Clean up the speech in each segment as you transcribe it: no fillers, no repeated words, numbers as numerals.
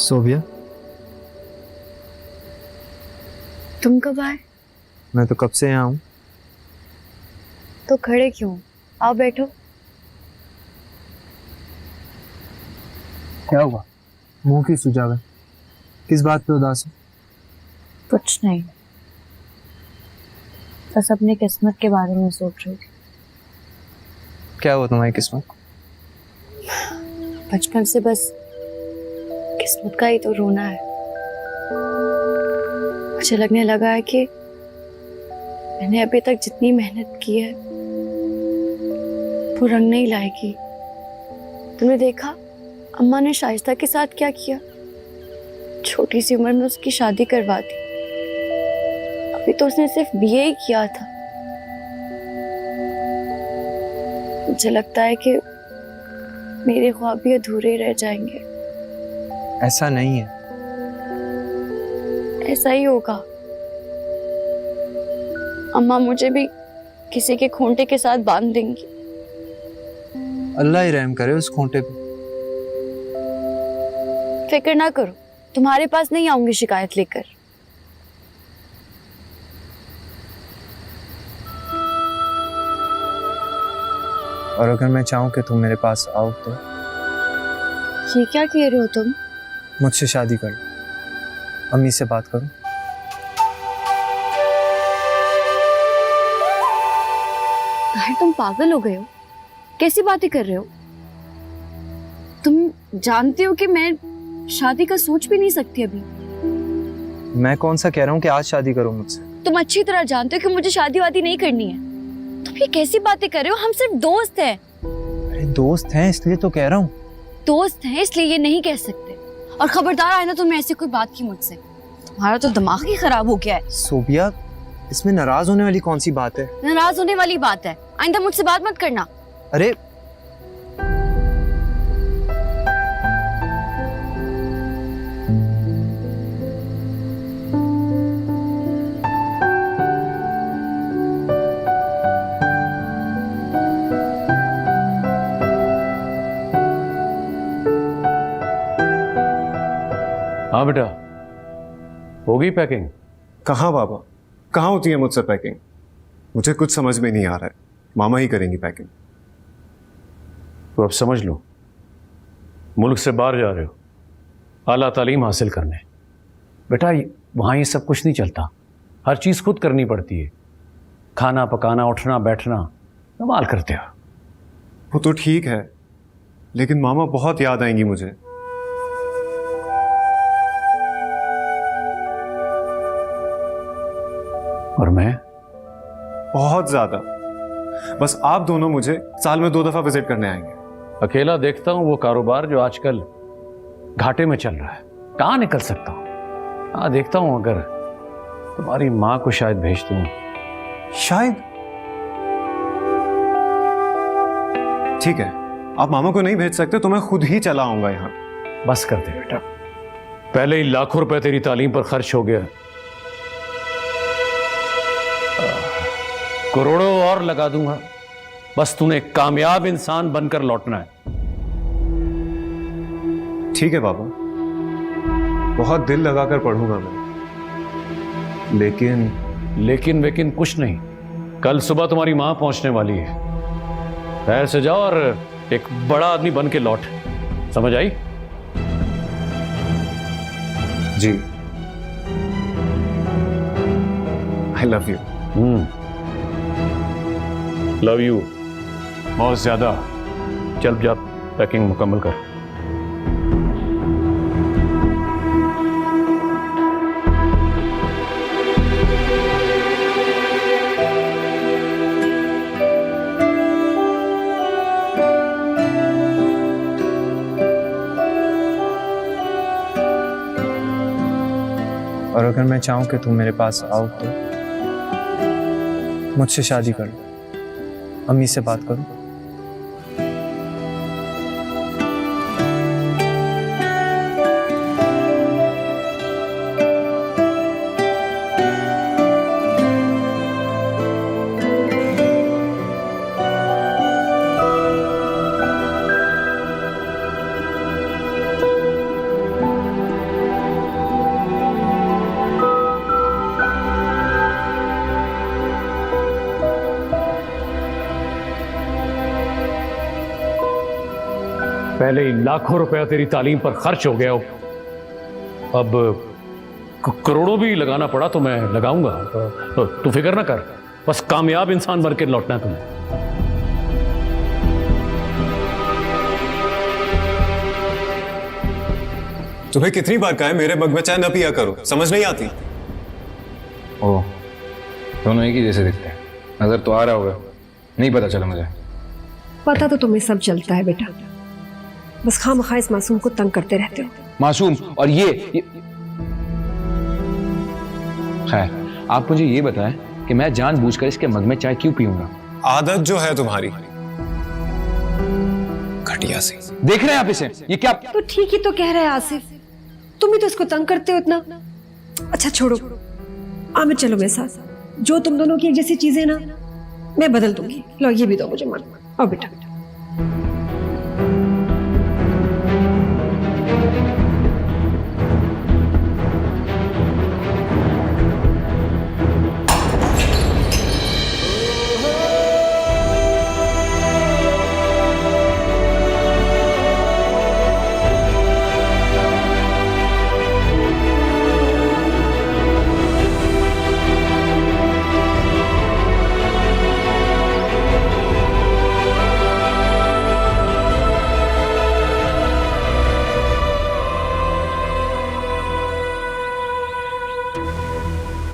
सोबिया, तुम कब आए? मैं तो कब से यहाँ हूँ। तो खड़े क्यों? आओ बैठो। क्या हुआ? मुंह की सुझाव है, किस बात पे उदास है? कुछ नहीं, बस अपनी किस्मत के बारे में सोच रही थी। क्या हुआ तुम्हारी किस्मत? बचपन से बस किस्मत का ही तो रोना है। मुझे लगने लगा है कि मैंने अभी तक जितनी मेहनत की है वो रंग नहीं लाएगी। तुमने देखा अम्मा ने शाइस्ता के साथ क्या किया? छोटी सी उम्र में उसकी शादी करवा दी। अभी तो उसने सिर्फ बीए ही किया था। मुझे लगता है कि मेरे ख्वाब भी अधूरे रह जाएंगे। ऐसा नहीं है। ऐसा ही होगा। अम्मा मुझे भी किसी के खूंटे के साथ बांध देंगी। अल्लाह ही रहम करे उस खूंटे पे। फिक्र ना करो, तुम्हारे पास नहीं आऊंगी शिकायत लेकर। और अगर मैं चाहूँ कि तुम मेरे पास आओ तो? ये क्या कह रहे हो तुम? मुझसे शादी करो, अम्मी से बात करो। ताहिर, तुम पागल हो गए हो? कैसी बातें कर रहे हो? तुम जानते हो कि मैं शादी का सोच भी नहीं सकती अभी। मैं कौन सा कह रहा हूँ कि आज शादी करो मुझसे। तुम अच्छी तरह जानते हो कि मुझे शादी वादी नहीं करनी है। तुम ये कैसी बातें कर रहे हो? हम सिर्फ दोस्त हैं। अरे दोस्त हैं इसलिए तो कह रहा हूँ। दोस्त हैं इसलिए ये नहीं कह सकते। और खबरदार आए ना तुमने ऐसी कोई बात की मुझसे। तुम्हारा तो दिमाग ही खराब हो गया है। सोबिया, इसमें नाराज होने वाली कौन सी बात है? नाराज होने वाली बात है। आइंदा मुझसे बात मत करना। अरे हाँ बेटा, हो गई पैकिंग? कहाँ बाबा, कहाँ होती है मुझसे पैकिंग? मुझे कुछ समझ में नहीं आ रहा है। मामा ही करेंगी पैकिंग। तो अब समझ लो, मुल्क से बाहर जा रहे हो आला तालीम हासिल करने। बेटा वहाँ ये सब कुछ नहीं चलता, हर चीज़ खुद करनी पड़ती है। खाना पकाना, उठना बैठना, कमाल करते हो। वो तो ठीक है, लेकिन मामा बहुत याद आएंगी मुझे। और मैं? बहुत ज्यादा। बस आप दोनों मुझे साल में 2 दफा विजिट करने आएंगे। अकेला देखता हूँ वो कारोबार जो आजकल घाटे में चल रहा है, कहाँ निकल सकता हूँ। हाँ देखता हूँ, अगर तुम्हारी माँ को शायद भेज दूँ। शायद? ठीक है, आप मामा को नहीं भेज सकते तो मैं खुद ही चला आऊंगा यहाँ। बस कर दे बेटा, पहले ही लाखों रुपए तेरी तालीम पर खर्च हो गया, करोड़ों और लगा दूंगा। बस तूने एक कामयाब इंसान बनकर लौटना है। ठीक है बाबा, बहुत दिल लगाकर पढ़ूंगा मैं। लेकिन लेकिन कुछ नहीं। कल सुबह तुम्हारी मां पहुंचने वाली है। खैर से जाओ और एक बड़ा आदमी बन के लौट। समझ आई? जी, I love you. Love you बहुत ज्यादा। चल जा, पैकिंग मुकम्मल कर। और अगर मैं चाहूँ कि तुम मेरे पास आओ तो? मुझसे शादी करो, अम्मी से बात करो। पहले ही लाखों रुपया तेरी तालीम पर खर्च हो गया हो, अब करोड़ों भी लगाना पड़ा तो मैं लगाऊंगा। तू फिक्र ना कर, बस कामयाब इंसान बन के लौटना है तुम्हें। तुम्हें कितनी बार कहा है मेरे मग में चाय न पिया करो, समझ नहीं आती? ओ, दोनों एक ही जैसे दिखते हैं। नजर तो आ रहा होगा, नहीं पता चला मुझे। पता तो तुम्हें सब चलता है बेटा, बस खामखा इस मासूम को तंग करते रहते हो। मासूम? और ये खैर, आप मुझे ये बताएं कि मैं जानबूझकर इसके मग में चाय क्यों पीऊंगा? आदत जो है तुम्हारी घटिया सी। देख रहे हैं आप इसे? ये क्या? तो ठीक ही तो कह रहा है आसिफ, तुम ही तो इसको तंग करते हो इतना। अच्छा छोड़ो, आमिर चलो मेरे साथ। जो तुम दोनों की एक जैसी चीजें ना मैं बदल दूंगी। लो ये भी दो मुझे, मन आओ बेटा।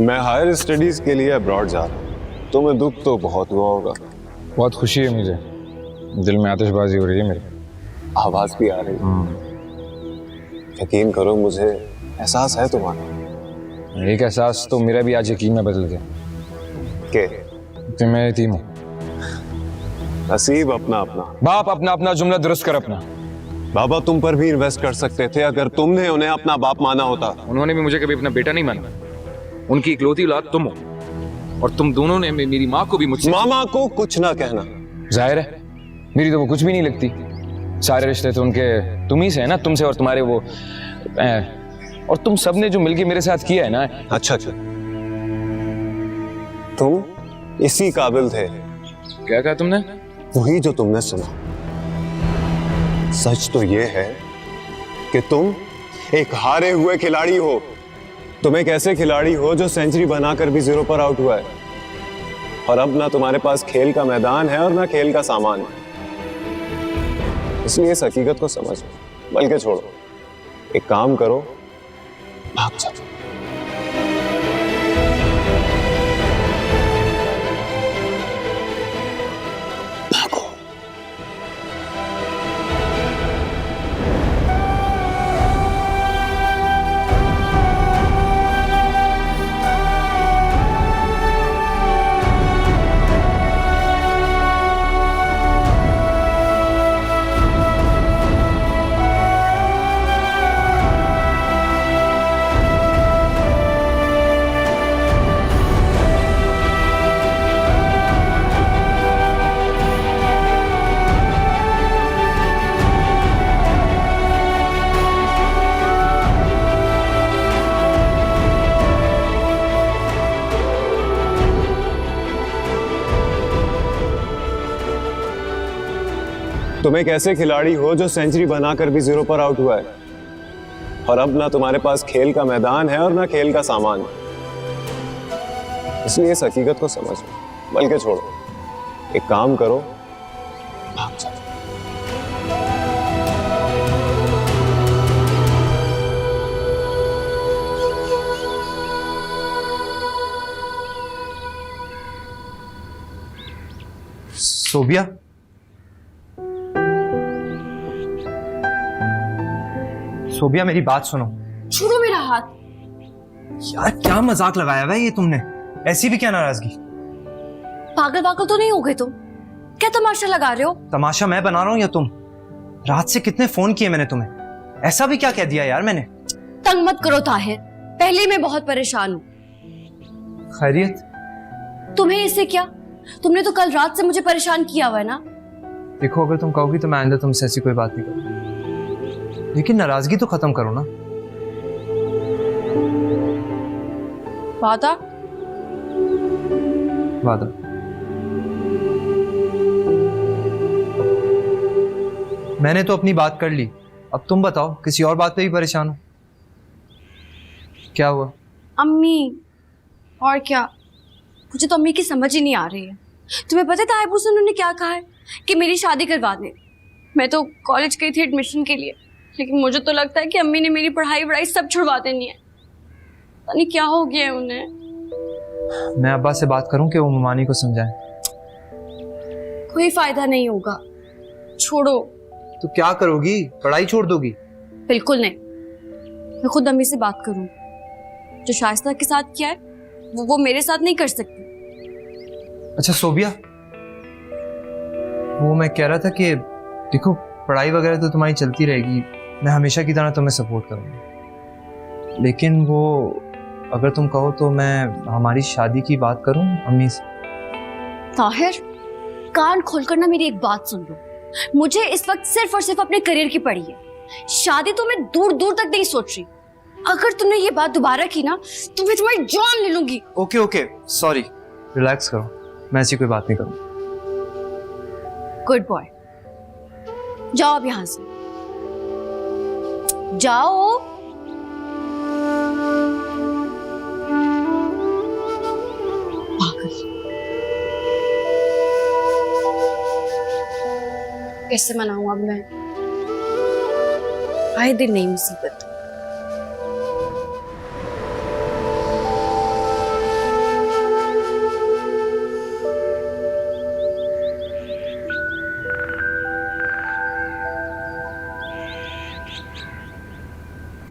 मैं हायर स्टडीज के लिए अब्रॉड जा रहा हूँ। तुम्हें दुख तो बहुत हुआ होगा। बहुत खुशी है मुझे, दिल में आतिशबाजी हो रही है मेरे। आवाज भी आ रही है। यकीन करो, मुझे एहसास है तुम्हारा। एक एहसास तो मेरा भी आज यकीन में बदल गया कि मैं यतीम हूँ। नसीब अपना अपना। बाप अपना अपना, जुमला दुरुस्त कर अपना। बाबा तुम पर भी इन्वेस्ट कर सकते थे अगर तुमने उन्हें अपना बाप माना होता। उन्होंने भी मुझे कभी अपना बेटा नहीं माना। उनकी इकलौती औलाद तुम हो, और तुम दोनों ने मेरी माँ को भी मुझसे। मामा को कुछ ना कहना। जाहिर है, मेरी तो वो कुछ भी नहीं लगती। सारे रिश्ते तो उनके तुम ही से है ना, तुमसे और तुम्हारे वो और तुम सबने जो मिलके मेरे साथ किया है ना। अच्छा, तुम इसी काबिल थे। क्या कहा तुमने? वही जो तुमने सुना। सच तो ये है कि तुम एक हारे हुए खिलाड़ी हो। तुम एक ऐसे खिलाड़ी हो जो सेंचुरी बनाकर भी जीरो पर आउट हुआ है, और अब ना तुम्हारे पास खेल का मैदान है और ना खेल का सामान है। इसलिए इस हकीकत को समझो, बल्कि छोड़ो। एक काम करो, भाग जाओ। तुम एक ऐसे खिलाड़ी हो जो सेंचुरी बनाकर भी जीरो पर आउट हुआ है, और अब ना तुम्हारे पास खेल का मैदान है और ना खेल का सामान है। इसलिए इस हकीकत को समझो, बल्कि छोड़ो। एक काम करो, भाग जाओ। सोबिया, सोबिया मेरी बात सुनो। छोड़ो मेरा हाथ। यार क्या मजाक लगाया हुआ है ये तुमने? ऐसी भी क्या नाराजगी? पागल पागल तो नहीं हो गए तुम? क्या तमाशा लगा रहे हो? तमाशा मैं बना रहा हूँ या तुम? रात से कितने फोन किए मैंने तुम्हें, ऐसा भी क्या कह दिया यार मैंने? तंग मत करो ताहिर, पहले ही मैं बहुत परेशान हूँ। खैरियत? तुम्हें इससे क्या? तुमने तो कल रात से मुझे परेशान किया हुआ है ना। देखो, अगर तुम कहोगी तो मैं आइंदा तुमसे ऐसी कोई बात नहीं करूँगा, लेकिन नाराजगी तो खत्म करो ना। वादा? वादा। मैंने तो अपनी बात कर ली, अब तुम बताओ, किसी और बात पे भी परेशान हो? क्या हुआ? अम्मी, और क्या, मुझे तो अम्मी की समझ ही नहीं आ रही है। तुम्हें पता है तायबू से उन्होंने क्या कहा है कि मेरी शादी करवा दे। मैं तो कॉलेज गई थी एडमिशन के लिए, लेकिन मुझे तो लगता है कि अम्मी ने मेरी पढ़ाई वढ़ाई सब छुड़वा देनी है। पता नहीं क्या हो गया है उन्हें। मैं अब्बा से बात करूं कि वो ममानी को समझाएं? कोई फायदा नहीं होगा, छोड़ो। तो क्या करोगी, पढ़ाई छोड़ दोगी? बिल्कुल नहीं, मैं खुद अम्मी से बात करूँ। जो शाइस्ता के साथ किया है वो मेरे साथ नहीं कर सकती। अच्छा सोबिया, वो मैं कह रहा था कि देखो, पढ़ाई वगैरह तो तुम्हारी चलती रहेगी, मैं हमेशा की तरह तुम्हें सपोर्ट करूँगा, लेकिन वो अगर तुम कहो तो मैं हमारी शादी की बात करूँ अम्मी से। ताहिर, कान खोलकर ना मेरी एक बात सुन लो। मुझे इस वक्त सिर्फ और सिर्फ अपने करियर की पड़ी है, शादी तो मैं दूर दूर तक नहीं सोच रही। अगर तुमने ये बात दोबारा की ना तो मैं तुम्हारी जान ले लूंगी। ओके ओके, सॉरी, रिलैक्स करो, मैं ऐसी कोई बात नहीं करूँगा। गुड बॉय, जाओ अब यहां से, जाओ। कैसे मनाऊं अब मैं? आए दिन नई मुसीबत।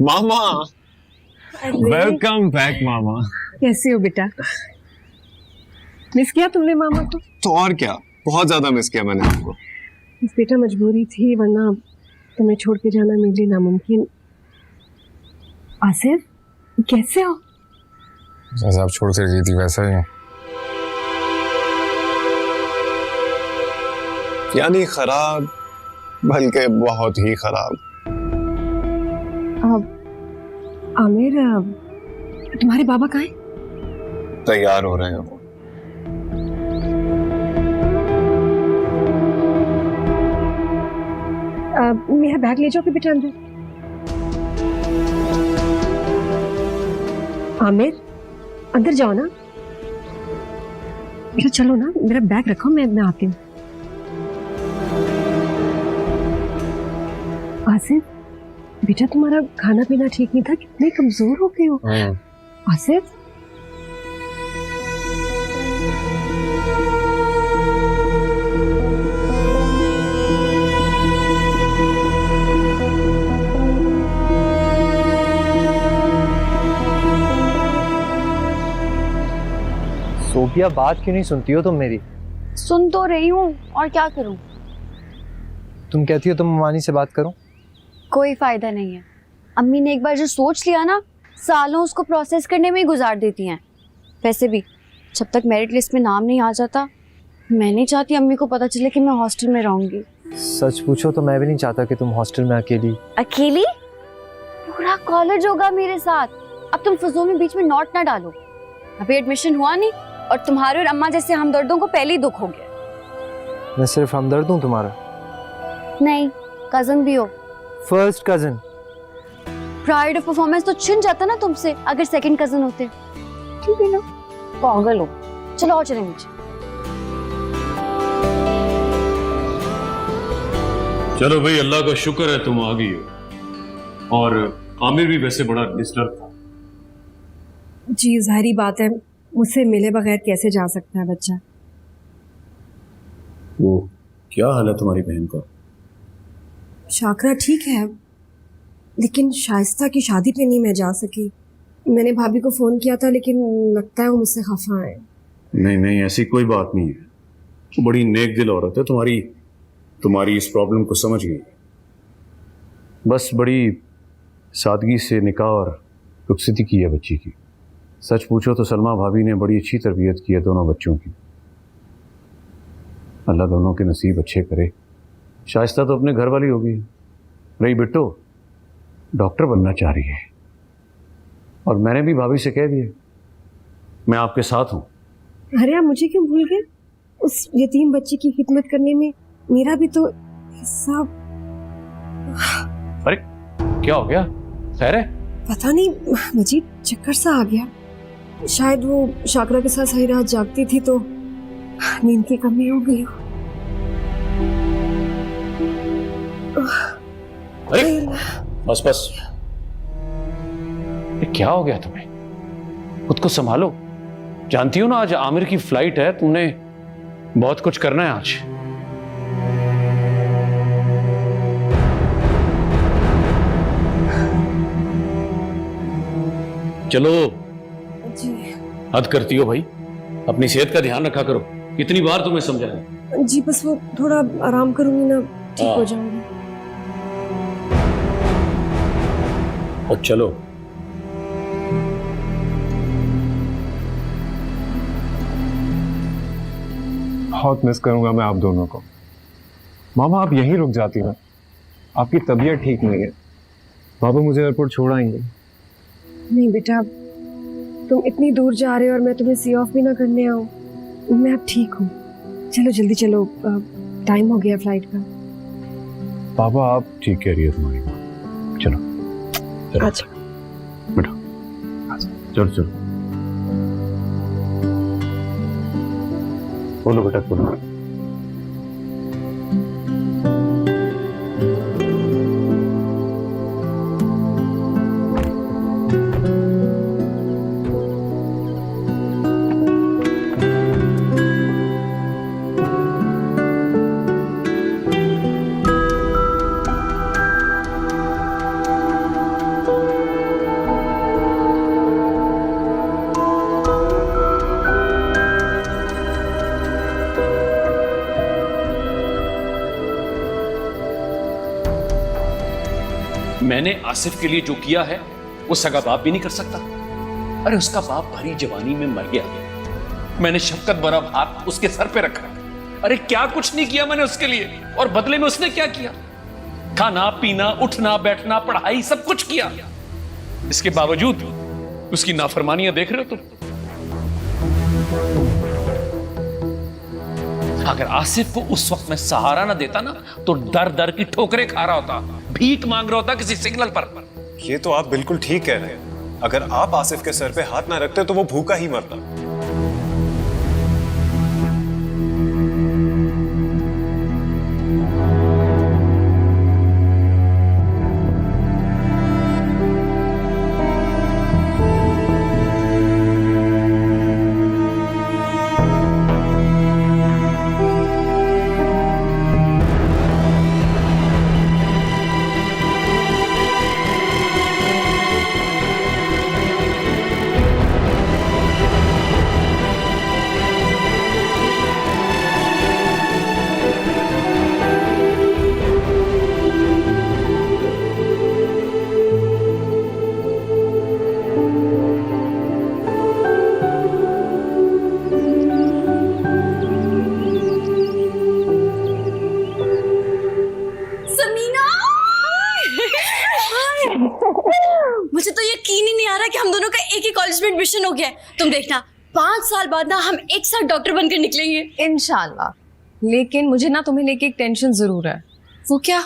मामा, वेलकम बैक मामा। कैसे हो बेटा? मिस किया तुमने मामा को? तो और क्या, बहुत ज्यादा मिस किया मैंने आपको। बस बेटा मजबूरी थी, वरना तुम्हें छोड़ के जाना मेरे लिए नामुमकिन। आसिफ, कैसे हो? जैसा आप छोड़ कर गई थी वैसा ही हूँ। यानी खराब, बल्कि बहुत ही खराब। आमिर, तुम्हारे बाबा कहाँ हैं? तैयार हो रहे हैं वो। मेरा बैग ले जाओ कि बेटा अंदर। आमिर, अंदर जाओ ना बेटा, चलो ना, मेरा बैग रखो, मैं आती हूँ। आसिफ बेटा, तुम्हारा खाना पीना ठीक नहीं था, कितने कमजोर हो गए हो। आसिफ, सोबिया, बात क्यों नहीं सुनती हो तुम मेरी? सुन तो रही हूँ, और क्या करूँ? तुम कहती हो तो ममानी से बात करूं? कोई फायदा नहीं है। अम्मी ने एक बार जो सोच लिया ना, सालों उसको प्रोसेस करने में ही गुजार देती हैं। वैसे भी जब तक मेरिट लिस्ट में नाम नहीं आ जाता, मैं नहीं चाहती अम्मी को पता चले कि मैं हॉस्टल में रहूंगी। सच पूछो तो मैं भी नहीं चाहता कि तुम हॉस्टल में अकेली। अकेली? पूरा कॉलेज होगा मेरे साथ। अब तुम फजूल में बीच में नोट ना डालो। अभी एडमिशन हुआ नहीं और तुम्हारे और अम्मा जैसे हमदर्दों को पहले ही दुख हो गया। मैं सिर्फ हमदर्द हूँ तुम्हारा? नहीं, कजन भी हो। First cousin. Pride of performance तो छिन जाता ना तुमसे अगर सेकंड कजन होते। ठीक है ना, पागल हो। चलो और चलें नीचे। चलो भाई, अल्लाह का शुक्र है तुम आ गई हो। और आमिर भी वैसे बड़ा डिस्टर्ब था। जी जाहिर बात है, मुझसे मिले बगैर कैसे जा सकता है बच्चा। वो क्या हाल है तुम्हारी बहन का? शाकरा ठीक है, लेकिन शाइस्ता की शादी पे नहीं मैं जा सकी। मैंने भाभी को फोन किया था, लेकिन लगता है वो मुझसे खफा है। नहीं नहीं, ऐसी कोई बात नहीं है। वो बड़ी नेक दिल औरत है, तुम्हारी इस प्रॉब्लम को समझ गई। बस बड़ी सादगी से निकाह और रुखसती की है बच्ची की। सच पूछो तो सलमा भाभी ने बड़ी अच्छी तरबियत की है दोनों बच्चों की। अल्लाह दोनों के नसीब अच्छे करे। शाइस्ता तो अपने घर वाली होगी, रही बिट्टो डॉक्टर बनना चाह रही है। और मैंने भी भाभी से कह दिया मैं आपके साथ हूँ। अरे आप मुझे क्यों भूल गए? उस यतीम बच्ची की खिदमत करने में मेरा भी तो हिस्सा अरे क्या हो गया? खैर है? पता नहीं, मजीद चक्कर सा आ गया। शायद वो शाकरा के साथ सही रात जागती थी तो नींद की कमी हो गई हो। अरे बस बस, ये क्या हो गया तुम्हें? खुद को संभालो। जानती हो ना आज आमिर की फ्लाइट है, तुमने बहुत कुछ करना है आज। चलो, जी हद करती हो भाई, अपनी सेहत का ध्यान रखा करो। कितनी बार तुम्हें समझाया? जी, बस वो थोड़ा आराम करूंगी ना, ठीक हो हाँ। जाऊंगी। और चलो, बहुत मिस करूंगा मैं आप दोनों को। मामा आप यहीं रुक जाती ना, आपकी तबीयत ठीक नहीं है। पापा मुझे एयरपोर्ट छोड़ आएंगे। नहीं बेटा, तुम इतनी दूर जा रहे हो और मैं तुम्हें सी ऑफ भी ना करने आऊँ। मैं अब ठीक हूँ। चलो जल्दी चलो, टाइम हो गया फ्लाइट का। पापा आप ठीक कह रही है तुम्हारी माँ। चलो अच्छा बेटा, चलो चलो, बोलो बेटा बोलो। मैंने आसिफ के लिए जो किया है वो सगा बाप भी नहीं कर सकता। अरे उसका बाप भरी जवानी में मर गया, मैंने शफकत भरा हाथ उसके सर पे रखा। अरे क्या कुछ नहीं किया मैंने उसके लिए, और बदले में उसने क्या किया? खाना पीना, उठना बैठना, पढ़ाई, सब कुछ किया। इसके बावजूद उसकी नाफरमानियां देख रहे हो तुम। अगर आसिफ को उस वक्त मैं सहारा ना देता ना, तो दर दर की ठोकरें खा रहा होता, भीख मांग रहा होता किसी सिग्नल पर। ये तो आप बिल्कुल ठीक कह रहे हैं। अगर आप आसिफ के सर पे हाथ ना रखते तो वो भूखा ही मरता। समीना मुझे तो यकीन ही नहीं आ रहा कि हम दोनों का एक ही कॉलेज में एडमिशन हो गया है। तुम देखना 5 साल बाद ना हम एक साथ डॉक्टर बनकर निकलेंगे इंशाल्लाह। लेकिन मुझे ना तुम्हें लेके एक टेंशन जरूर है। वो क्या?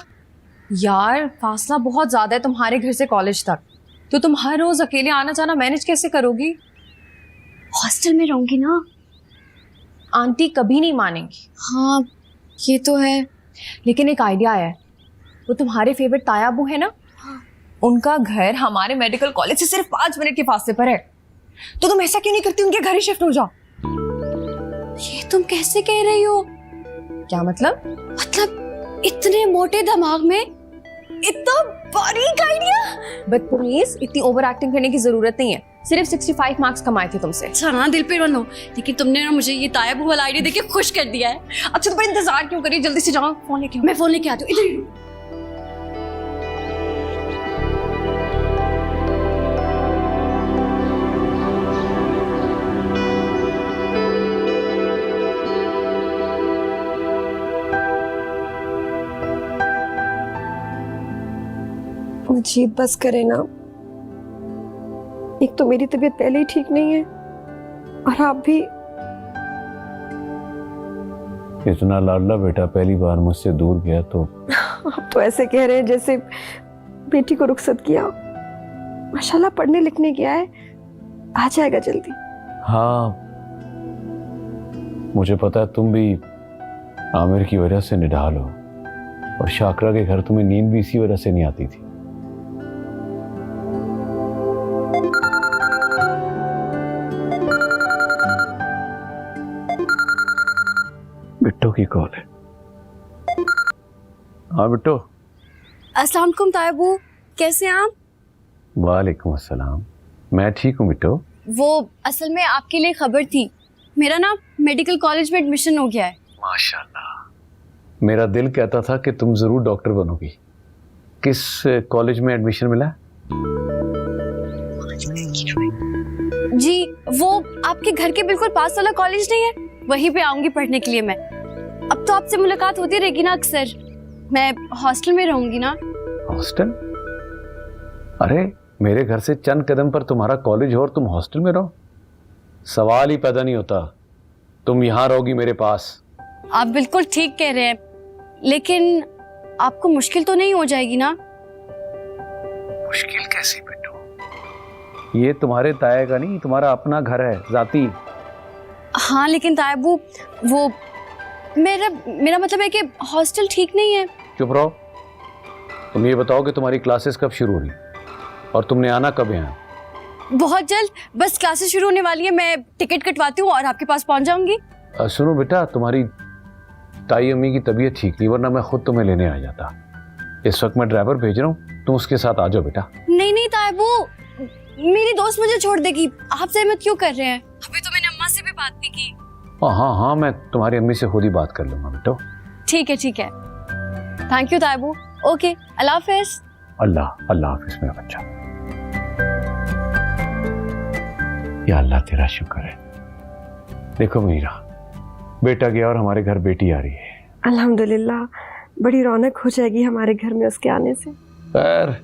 यार फासला बहुत ज्यादा है तुम्हारे घर से कॉलेज तक, तो तुम हर रोज अकेले आना जाना मैनेज कैसे करोगी? हॉस्टल में रहूंगी ना। आंटी कभी नहीं मानेंगी। हाँ ये तो है। लेकिन एक आइडिया है, वो तुम्हारे फेवरेट तायाबू है ना, उनका घर हमारे मेडिकल कॉलेज से सिर्फ 5 मिनट के फासले पर है। तो तुम ऐसा क्यों नहीं करती, उनके घर ही शिफ्ट हो जाओ। ये तुम कैसे कह रही हो? क्या मतलब? मतलब इतने मोटे दिमाग में इतना बारीक आइडिया। बदतमीज, इतनी ओवर एक्टिंग करने की जरूरत नहीं है। सिर्फ 65 मार्क्स कमाए थे तुमसे। अच्छा ना, दिल पे बनो, लेकिन तुमने ना मुझे ये तायाबू वाला आइडिया देके खुश कर दिया है। अच्छा तो इंतजार क्यों करिए, जल्दी से जाओ, फोन लेके आओ। मैं फोन लेके आती हूँ, इधर ही रुको। मजीद बस करे ना। एक तो मेरी तबीयत पहले ही ठीक नहीं है और आप भी। इतना लाडला बेटा पहली बार मुझसे दूर गया तो आप तो ऐसे कह रहे हैं जैसे बेटी को रुखसत किया हो। माशाल्लाह पढ़ने लिखने गया है, आ जाएगा जल्दी। हाँ, मुझे पता है तुम भी आमिर की वजह से निढाल हो, और शाकरा के घर तुम्हें नींद भी इसी वजह से नहीं आती थी। बिट्टो की कॉल है। हाँ बिट्टो। अस्सलाम वालेकुम तायाबू, कैसे हैं आप? वालेकुम अस्सलाम, मैं ठीक हूँ बिट्टो। वो असल में आपके लिए खबर थी, मेरा ना मेडिकल कॉलेज में एडमिशन हो गया है। माशाल्लाह, मेरा दिल कहता था कि तुम जरूर डॉक्टर बनोगी। किस कॉलेज में एडमिशन मिला? जी वो आपके घर के बिल्कुल पास वाला कॉलेज नहीं है, वहीं पे आऊंगी पढ़ने के लिए मैं। अब तो आपसे मुलाकात होती रहेगी ना अक्सर, मैं हॉस्टल में रहूंगी ना। हॉस्टल? अरे मेरे घर से चंद कदम पर तुम्हारा कॉलेज हो और तुम हॉस्टल में रहो, सवाल ही पैदा नहीं होता। तुम यहाँ रहोगी मेरे पास। आप बिल्कुल ठीक कह रहे हैं, लेकिन आपको मुश्किल तो नहीं हो जाएगी ना? मुश्किल कैसी बिट्टू? ये तुम्हारे ताया का नहीं, तुम्हारा अपना घर है जाती। हाँ लेकिन तायाबू वो मेरा मतलब है कि हॉस्टल ठीक नहीं है। चुप रहो। तुम ये बताओ कि तुम्हारी क्लासेस कब शुरू हुई और तुमने आना कब है? बहुत जल्द, बस क्लासेस शुरू होने वाली है, मैं टिकट कटवाती हूँ और आपके पास पहुंच जाऊंगी। सुनो बेटा, तुम्हारी ताई अम्मी की तबीयत ठीक नहीं, वरना मैं खुद तुम्हें लेने आ जाता। इस वक्त मैं ड्राइवर भेज रहा हूँ, तुम उसके साथ आ जाओ बेटा। नहीं नहीं तायाबू, मेरी दोस्त मुझे छोड़ देगी, आप सहमत क्यों कर रहे हैं? अभी तो मैंने अम्मा से भी बात नहीं की। हाँ, मैं तुम्हारी अम्मी से खुद ही बात कर लूंगा बेटो। ठीक है थैंक यू तायाबू। ओके, अल्लाह हाफिज। अल्लाह हाफिज मेरा बच्चा। या अल्लाह तेरा शुक्र है। देखो मीरा, बेटा गया और हमारे घर बेटी आ रही है। अल्हम्दुलिल्लाह, बड़ी रौनक हो जाएगी हमारे घर में उसके आने से। पर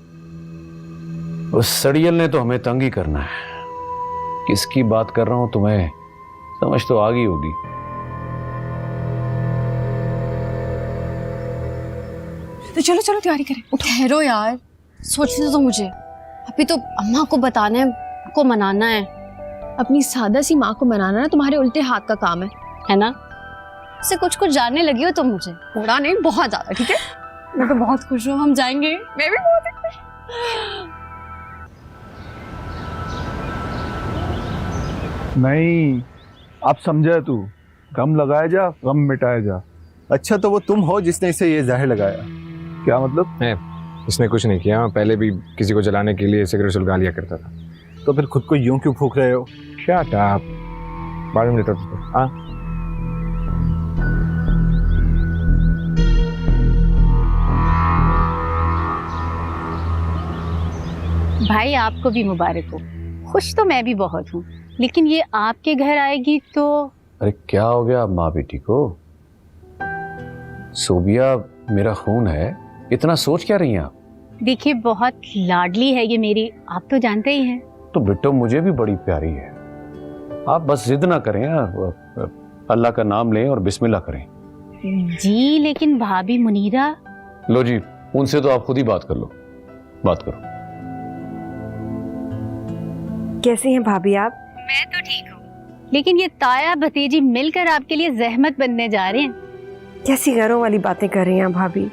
उस सड़ियल ने तो हमें तंग ही करना है। किसकी बात कर रहा हूं तुम्हें समझ तो आ गई होगी। तो चलो चलो तैयारी करें। ठहरो यार, सोचने तो मुझे, अभी तो अम्मा को बताना है, को मनाना है। अपनी सादा सी माँ को मनाना ना तुम्हारे उल्टे हाथ का काम है ना? इससे कुछ जानने लगी हो तुम मुझे, थोड़ा नहीं बहुत ज्यादा। ठीक है, मैं तो बहुत खुश हूँ, हम जाएंगे। मैं भी बहुत खुश। नहीं, आप समझा तू, गम लगाया जा गम मिटाया जा। अच्छा तो वो तुम हो जिसने इसे ये जहर लगाया? क्या मतलब? इसने कुछ नहीं किया, पहले भी किसी को जलाने के लिए सिगरेट सुलगा लिया करता था। तो फिर खुद को यूं क्यों फूंक रहे हो? शट अप, बाद में लेटर। हाँ भाई, आपको भी मुबारक हो। खुश तो मैं भी बहुत हूँ, लेकिन ये आपके घर आएगी तो। अरे क्या हो गया माँ बेटी को? सोबिया मेरा खून है, इतना सोच क्या रही हैं आप? देखिए, बहुत लाडली है ये मेरी, आप तो जानते ही हैं। तो बिट्टो मुझे भी बड़ी प्यारी है। आप बस जिद ना करें, अल्लाह का नाम लें और बिस्मिल्लाह करें। जी लेकिन भाभी मुनीरा। लो जी, उनसे तो आप खुद ही बात कर लो, बात करो। कैसी हैं भाभी आप? मैं तो ठीक हूँ, लेकिन ये ताया भतीजी मिलकर आपके लिए जहमत बनने जा रहे हैं। कैसी घरों वाली बातें कर रही हैं भाभी?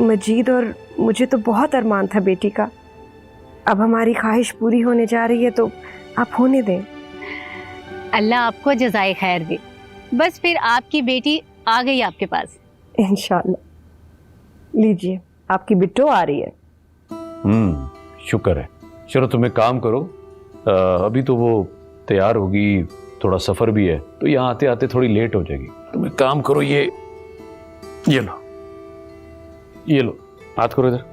मजीद और मुझे तो बहुत अरमान था बेटी का, अब हमारी ख्वाहिश पूरी होने जा रही है, तो आप होने दें। अल्लाह आपको जज़ाए खैर दे। बस फिर आपकी बेटी आ गई आपके पास। इंशाल्लाह। लीजिए, आपकी बिट्टो आ रही है। शुक्र है। चलो तुम एक काम करो, अभी तो वो तैयार होगी, थोड़ा सफ़र भी है, तो यहाँ आते आते थोड़ी लेट हो जाएगी। तुम एक काम करो, ये लो, हाथ करो इधर,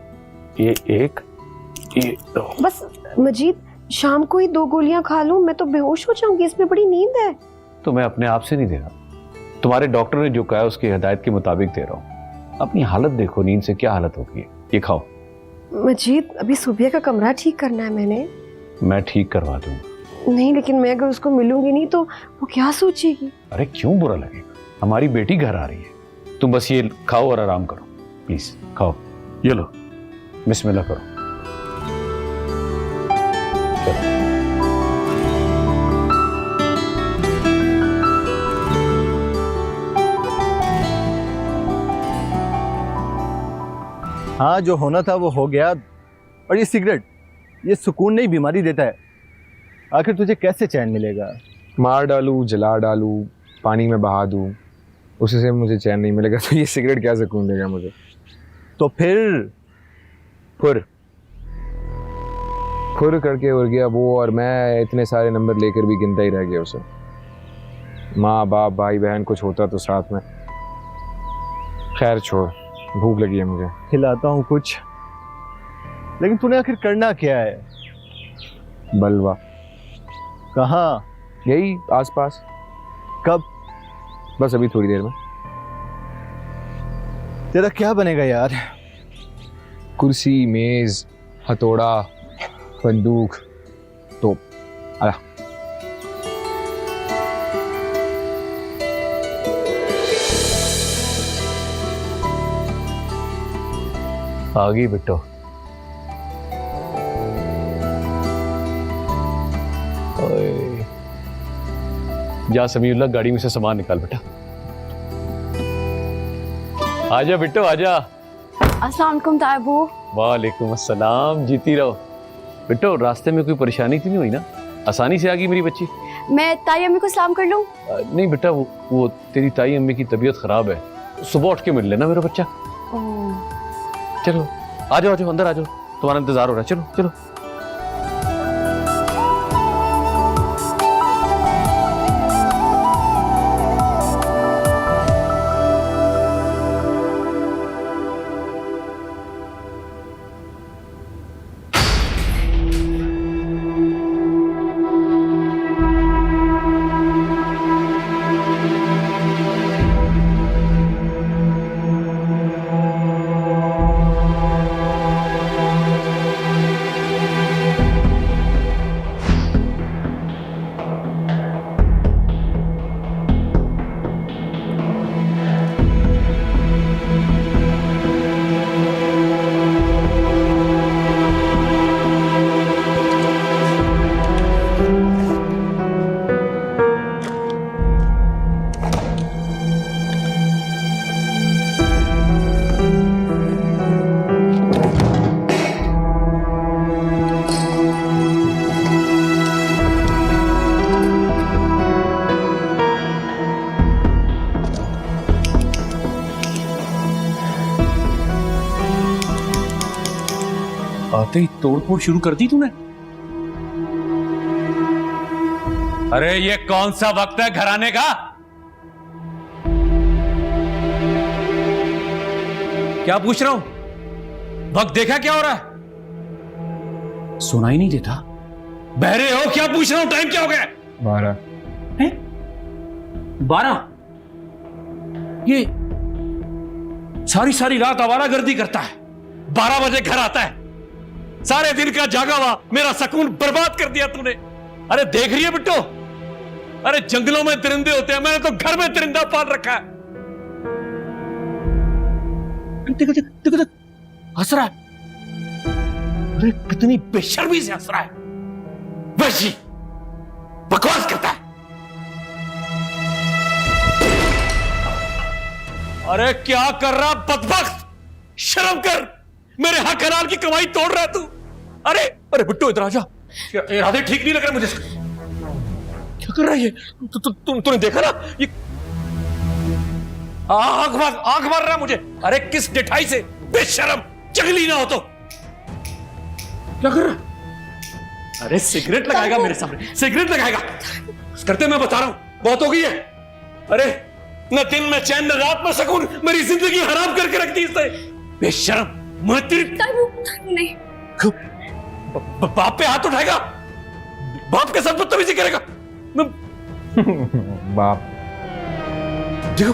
ये एक, ये दो। बस मजीद, शाम को ही 2 गोलियां खा लूं, मैं तो बेहोश हो जाऊंगी, इसमें बड़ी नींद है। तो मैं अपने आप से नहीं दे रहा, तुम्हारे डॉक्टर ने जो कहा है उसकी हिदायत के मुताबिक दे रहा हूँ। अपनी हालत देखो, नींद से क्या हालत होगी। ये खाओ। मजीद, अभी सुबिया का कमरा ठीक करना है मैंने। मैं ठीक करवा दूंगा। नहीं, लेकिन मैं अगर उसको मिलूंगी नहीं तो वो क्या सोचेगी? अरे क्यों बुरा लगेगा, हमारी बेटी घर आ रही है। तुम बस ये खाओ और आराम करो। प्लीज खाओ, ये लो, बिस्मिल्लाह करो। चलो। हाँ, जो होना था वो हो गया। और ये सिगरेट, ये सुकून नहीं बीमारी देता है। आखिर तुझे कैसे चैन मिलेगा? मार डालूं, जला डालूं, पानी में बहा दूं, उसी से मुझे चैन नहीं मिलेगा, तो ये सिगरेट क्या सुकून देगा मुझे? तो फिर खुर करके उड़ गया वो, और मैं इतने सारे नंबर लेकर भी गिनता ही रह गया उसे। माँ बाप भाई बहन कुछ होता तो साथ में। खैर छोड़, भूख लगी है मुझे। खिलाता हूँ कुछ। लेकिन तूने आखिर करना क्या है? बलवा। कहाँ? यही आसपास। कब? बस अभी थोड़ी देर में। तेरा क्या बनेगा यार? कुर्सी, मेज, हथौड़ा, बंदूक, तोप। आया। आ गई बिट्टो। ओए, जा समीउल्लाह, गाड़ी में से सामान निकाल बेटा। आजा बिट्टो, आजा। अस्सलाम वालेकुम तायबू। वालेकुम अस्सलाम, जीती रहो। बिट्टो, रास्ते में कोई परेशानी तो नहीं हुई ना? आसानी से आ गई मेरी बच्ची? मैं ताई अम्मी को सलाम कर लूं? नहीं बेटा, वो तेरी ताई अम्मी की तबीयत खराब है, सुबह उठ के मिल लेना मेरा बच्चा। चलो आ जाओ, अंदर आ जाओ, तुम्हारा इंतजार हो रहा है। चलो चलो। आते ही तोड़फोड़ शुरू कर दी तूने? अरे ये कौन सा वक्त है घर आने का? क्या पूछ रहा हूं? वक्त देखा क्या हो रहा है? सुनाई नहीं देता? बहरे हो क्या? पूछ रहा हूं, टाइम क्या हो गया? 12। 12? ये सारी सारी रात आवारागर्दी करता है, 12 बजे घर आता है, सारे दिन का जागा हुआ मेरा सुकून बर्बाद कर दिया तूने। अरे देख रही है बिट्टो, अरे जंगलों में तिरिंदे होते हैं, मैंने तो घर में तिरिंदा पाल रखा है। देखो देखो देखो, हंस रहा है। अरे कितनी बेशर्मी से हंस रहा है, वैसी बकवास करता है। अरे क्या कर रहा बदबख्त, शर्म कर, मेरे हक हलाल की कमाई तोड़ रहा है तू। अरे अरे बिट्टू इधर आजा, इरादे ठीक नहीं लग रहे मुझे। क्या कर रहा है ये? तूने देखा ना ये आंख मार रहा है मुझे। अरे किस डिठाई से, बेशरम, जंगली ना हो तो। क्या कर रहा है? अरे सिगरेट लगाएगा मेरे सामने, सिगरेट लगाएगा। करते मैं बता रहा हूं, बहुत हो गई है। अरे न दिन में चैन न रात में सुकून, मेरी जिंदगी हराम करके रख दी इसने। बेशरम, मैं तेरी नहीं। बाप पे हाथ उठाएगा, बाप के साथ बदतमीजी करेगा। बाप देखो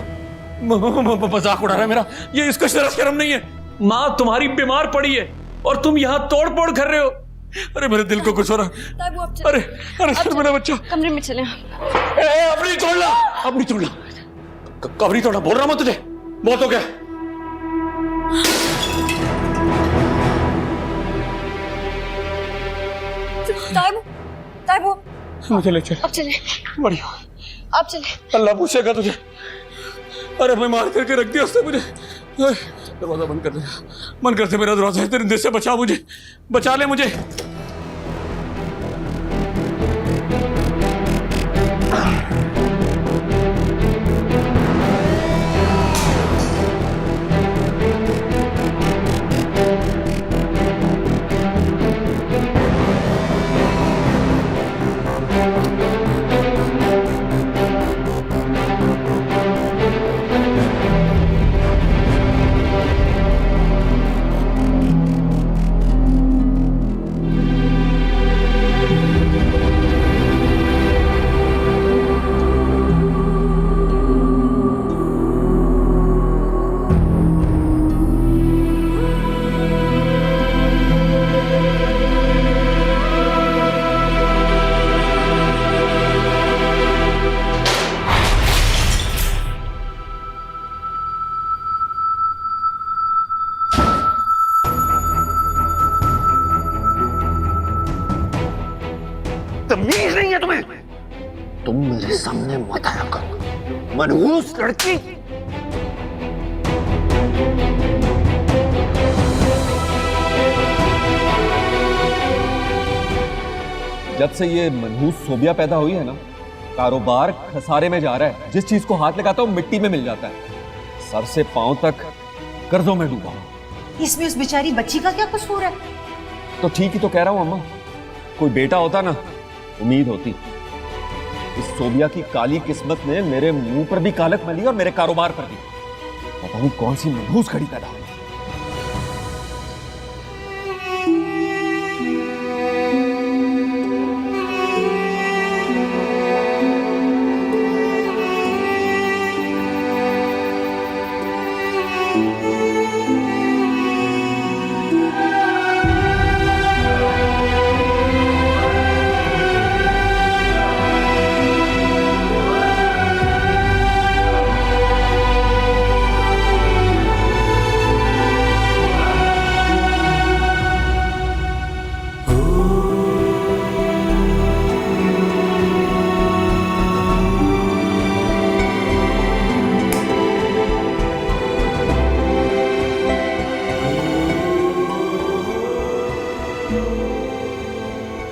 मजाक उड़ा रहा है मेरा, ये इसको शर्म नहीं है। माँ तुम्हारी बीमार पड़ी है और तुम यहाँ तोड़ फोड़ कर रहे हो। अरे मेरे दिल को कुछ हो रहा। अरे अरे सर मेरा बच्चा, कमरे में चले। अपनी तोड़ना, अपनी तोड़ना, कबरी तोड़ना बोल रहा मैं तुझे, बहुत हो गया। ताइबो, मुझे ले चल। अब चले। बढ़िया। अब चले। अल्लाह पूछेगा तुझे। अरे मैं मार करके रख दिया उसने मुझे। दरवाजा बंद कर दे, बंद कर दे मेरा दरवाजा। तेरे देश से बचा मुझे, बचा ले मुझे। तमीज नहीं है तुम्हें? तुम मेरे सामने मत आया करो, मनहूस लड़की। जब से ये मनहूस सोबिया पैदा हुई है ना, कारोबार खसारे में जा रहा है। जिस चीज को हाथ लगाता हूँ मिट्टी में मिल जाता है। सर से पांव तक कर्जों में डूबा हूं। इसमें उस बेचारी बच्ची का क्या कसूर है? तो ठीक ही तो कह रहा हूं अम्मा। कोई बेटा होता ना, उम्मीद होती। इस सोबिया की काली किस्मत ने मेरे मुंह पर भी कालक मली और मेरे कारोबार पर भी। पता नहीं कौन सी मनहूस घड़ी पैदा हुई।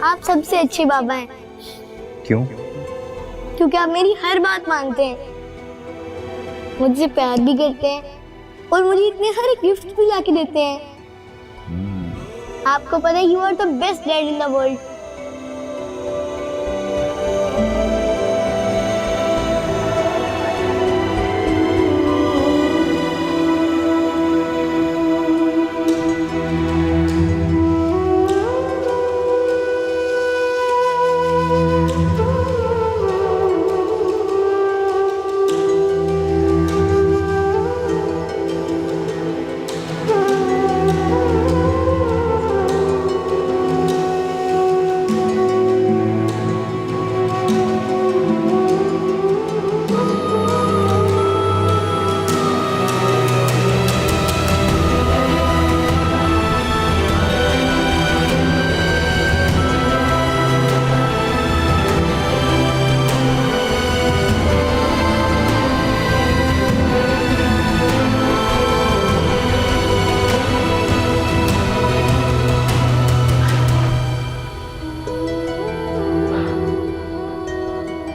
आप सबसे अच्छे बाबा हैं। क्यों? क्योंकि आप मेरी हर बात मानते हैं, मुझसे प्यार भी करते हैं और मुझे इतने सारे गिफ्ट भी लाके देते हैं। आपको पता है, you are the best dad in the world.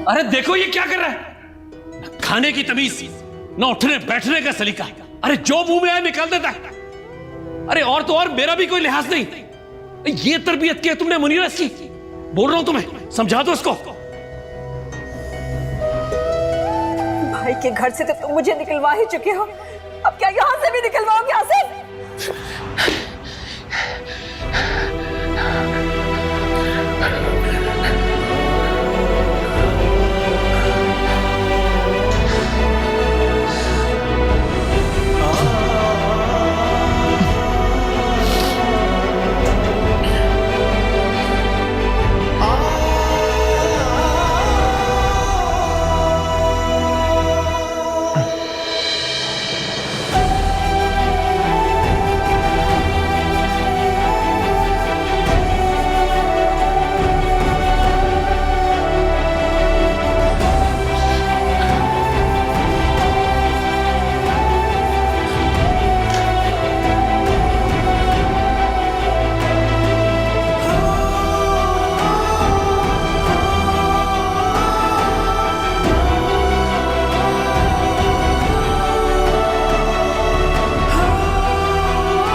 अरे देखो ये क्या कर रहा है। न खाने की तमीज, न उठने बैठने का सलीका। अरे जो मुंह में आए निकाल देता है। अरे और तो और मेरा भी कोई लिहाज नहीं। ये तरबियत की है तुमने मुनीरा इसकी? बोल रहा हूं तुम्हें, समझा दो इसको। भाई के घर से तो तुम मुझे निकलवा ही चुके हो, अब क्या यहाँ से भी निकलवाओगे आसिफ?